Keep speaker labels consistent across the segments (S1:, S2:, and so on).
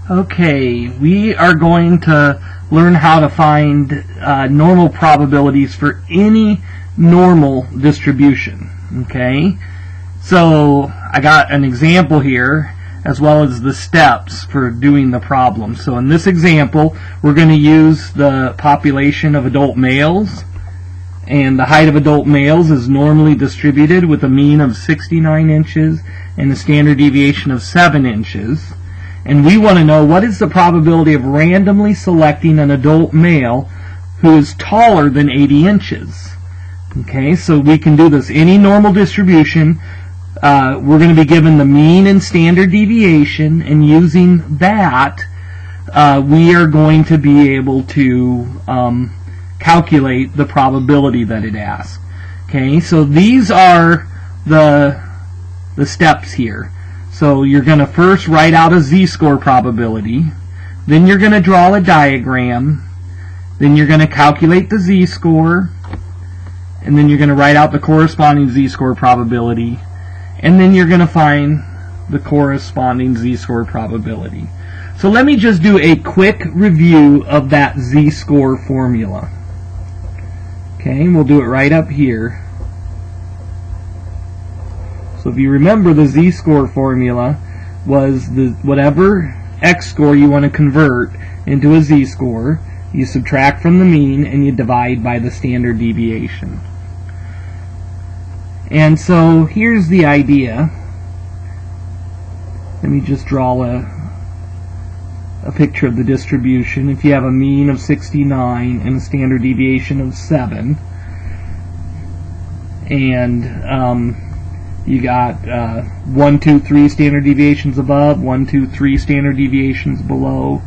S1: Okay, we are going to learn how to find normal probabilities for any normal distribution. Okay, so I got an example here as well as the steps for doing the problem. So in this example, we're going to use the population of adult males, and the height of adult males is normally distributed with a mean of 69 inches and a standard deviation of 7 inches. And we want to know what is the probability of randomly selecting an adult male who is taller than 80 inches. Okay, so we can do this. Any normal distribution, we're going to be given the mean and standard deviation, and using that, we are going to be able to calculate the probability that it asks. Okay, so these are the steps here. So you're going to first write out a z-score probability, then you're going to draw a diagram, then you're going to calculate the z-score, and then you're going to write out the corresponding z-score probability, and then you're going to find the corresponding z-score probability. So let me just do a quick review of that z-score formula. Okay, we'll do it right up here. So if you remember, the z-score formula was the whatever x-score you want to convert into a z-score, you subtract from the mean and you divide by the standard deviation. And so here's the idea. Let me just draw a picture of the distribution. If you have a mean of 69 and a standard deviation of 7, and you got 1, 2, 3 standard deviations above, 1, 2, 3 standard deviations below.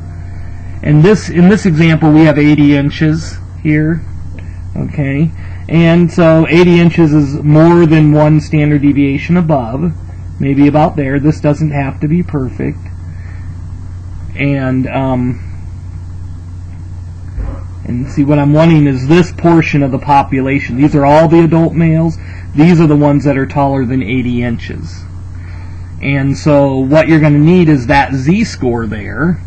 S1: And in this example, we have 80 inches here. Okay, and so 80 inches is more than 1 standard deviation above, maybe about there. This doesn't have to be perfect. And see, what I'm wanting is this portion of the population. These are all the adult males. These are the ones that are taller than 80 inches. And so what you're going to need is that z-score there.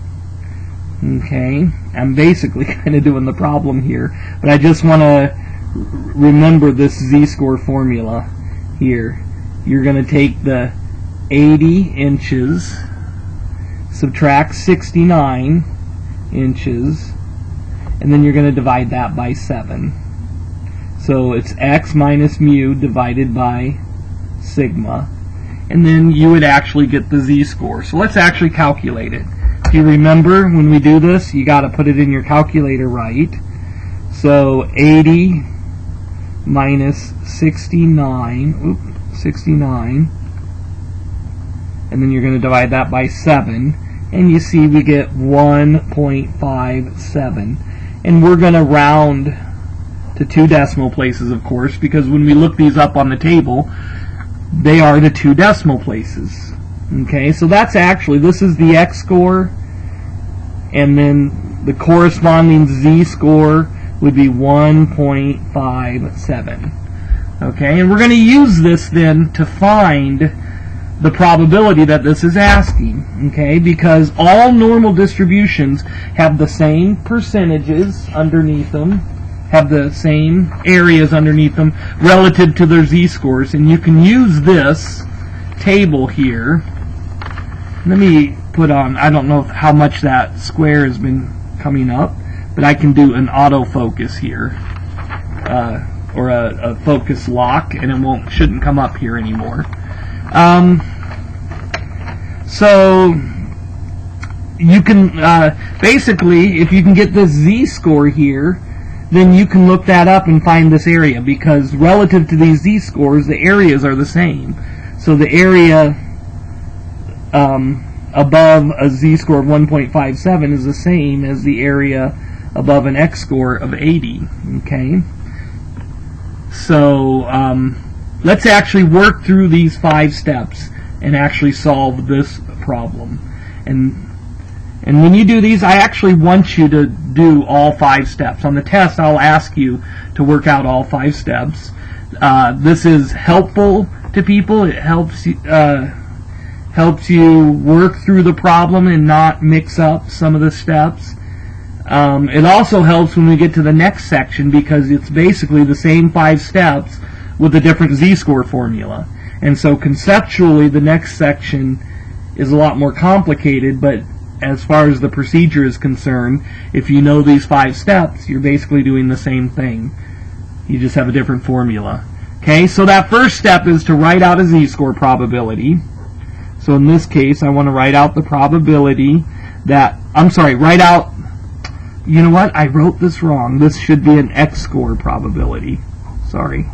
S1: Okay, I'm basically kind of doing the problem here, but I just want to remember this z-score formula here. You're going to take the 80 inches, subtract 69 inches, and then you're going to divide that by 7. So it's x minus mu divided by sigma, and then you would actually get the z-score. So let's actually calculate it. If you remember, when we do this, you got to put it in your calculator right. So 80 minus 69, 69, and then you're going to divide that by 7, and you see we get 1.57. And we're going to round to 2 decimal places, of course, because when we look these up on the table, they are the 2 decimal places. Okay, so that's actually, this is the x-score, and then the corresponding z-score would be 1.57. Okay, and we're going to use this then to find the probability that this is asking. Okay, because all normal distributions have the same percentages underneath them, have the same areas underneath them relative to their z-scores, and you can use this table here. Let me put on, I don't know how much that square has been coming up, but I can do an autofocus here, or a focus lock, and it shouldn't come up here anymore. So you can basically, if you can get this z-score here, then you can look that up and find this area, because relative to these z-scores, the areas are the same. So the area above a z-score of 1.57 is the same as the area above an x-score of 80. Okay, so let's actually work through these 5 steps and actually solve this problem. And when you do these, I actually want you to do all 5 steps. On the test, I'll ask you to work out all 5 steps. This is helpful to people. It helps helps you work through the problem and not mix up some of the steps. It also helps when we get to the next section because it's basically the same 5 steps with a different z-score formula. And so conceptually the next section is a lot more complicated, but as far as the procedure is concerned, if you know these 5 steps, you're basically doing the same thing. You just have a different formula. Okay, so that first step is to write out a z-score probability. So in this case, I want to write out the probability that, write out, you know what, I wrote this wrong. This should be an x-score probability. Sorry.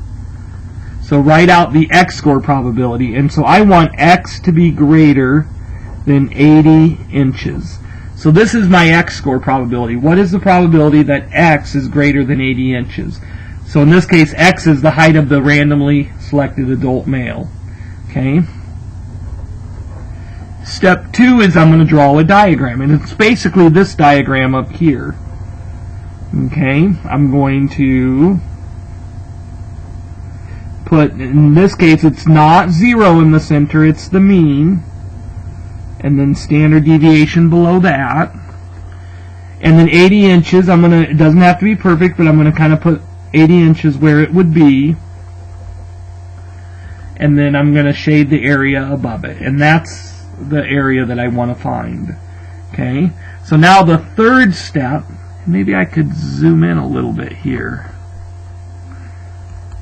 S1: So write out the x-score probability, and so I want x to be greater than 80 inches. So this is my x-score probability. What is the probability that x is greater than 80 inches? So in this case, x is the height of the randomly selected adult male. Okay. Step 2 is I'm going to draw a diagram, and it's basically this diagram up here. Okay, I'm going to put, in this case, it's not 0 in the center, it's the mean, and then standard deviation below that, and then 80 inches, it doesn't have to be perfect, but I'm going to kind of put 80 inches where it would be, and then I'm going to shade the area above it, and that's the area that I want to find. Okay, so now the third step, maybe I could zoom in a little bit here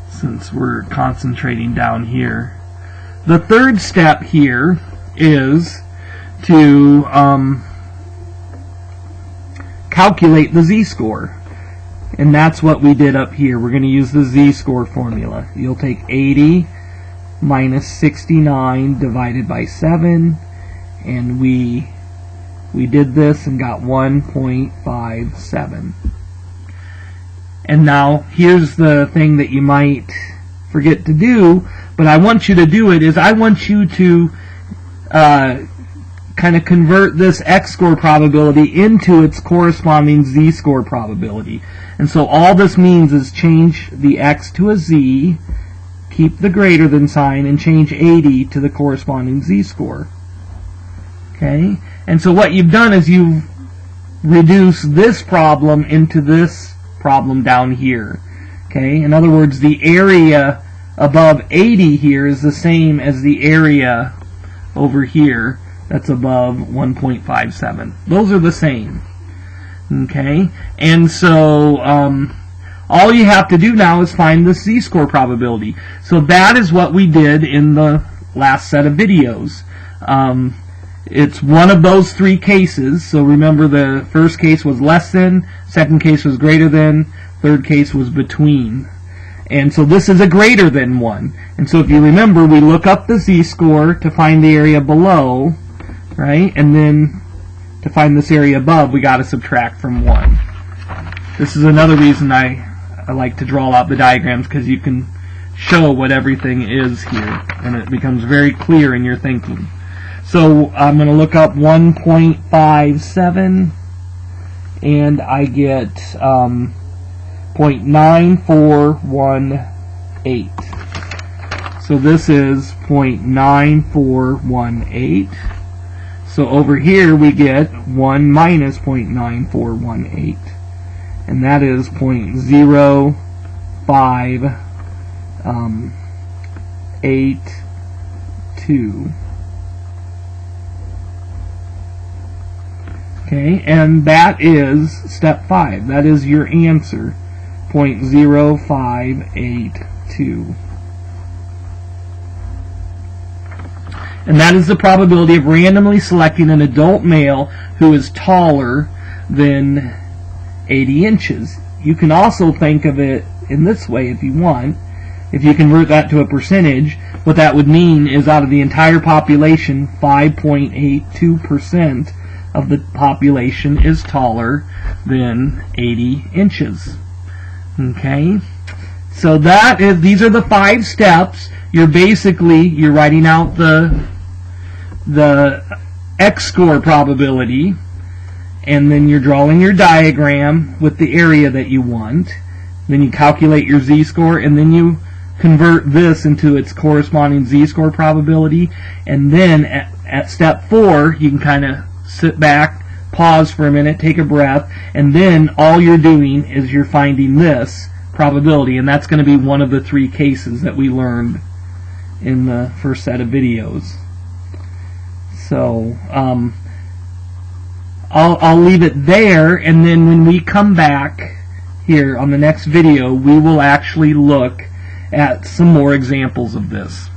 S1: since we're concentrating down here. The third step here is to calculate the z-score, and that's what we did up here. We're going to use the z-score formula. You'll take 80 minus 69 divided by 7, and we did this and got 1.57. And now here's the thing that you might forget to do, but I want you to do it, is I want you to kind of convert this x-score probability into its corresponding z-score probability. And so all this means is change the x to a z, keep the greater than sign, and change 80 to the corresponding z-score. Okay? And so what you've done is you've reduced this problem into this problem down here. Okay? In other words, the area above 80 here is the same as the area over here that's above 1.57. Those are the same. Okay? And so all you have to do now is find the z-score probability. So that is what we did in the last set of videos. It's one of those 3 cases. So remember, the first case was less than, second case was greater than, third case was between. And so this is a greater than one. And so if you remember, we look up the z-score to find the area below, right? And then to find this area above, we got to subtract from 1. This is another reason I like to draw out the diagrams, because you can show what everything is here, and it becomes very clear in your thinking. So I'm going to look up 1.57, and I get 0.9418. So this is 0.9418. So over here we get 1 minus 0.9418, and that is 0.0582. Okay, and that is step 5. That is your answer, 0.0582. And that is the probability of randomly selecting an adult male who is taller than 80 inches. You can also think of it in this way if you want. If you convert that to a percentage, what that would mean is out of the entire population, 5.82% of the population is taller than 80 inches. Okay? So these are the 5 steps. You're writing out the x-score probability, and then you're drawing your diagram with the area that you want. Then you calculate your z-score, and then you convert this into its corresponding z-score probability, and then at step 4 you can kind of sit back, pause for a minute, take a breath, and then all you're doing is you're finding this probability, and that's going to be one of the 3 cases that we learned in the first set of videos. So I'll leave it there, and then when we come back here on the next video, we will actually look at some more examples of this.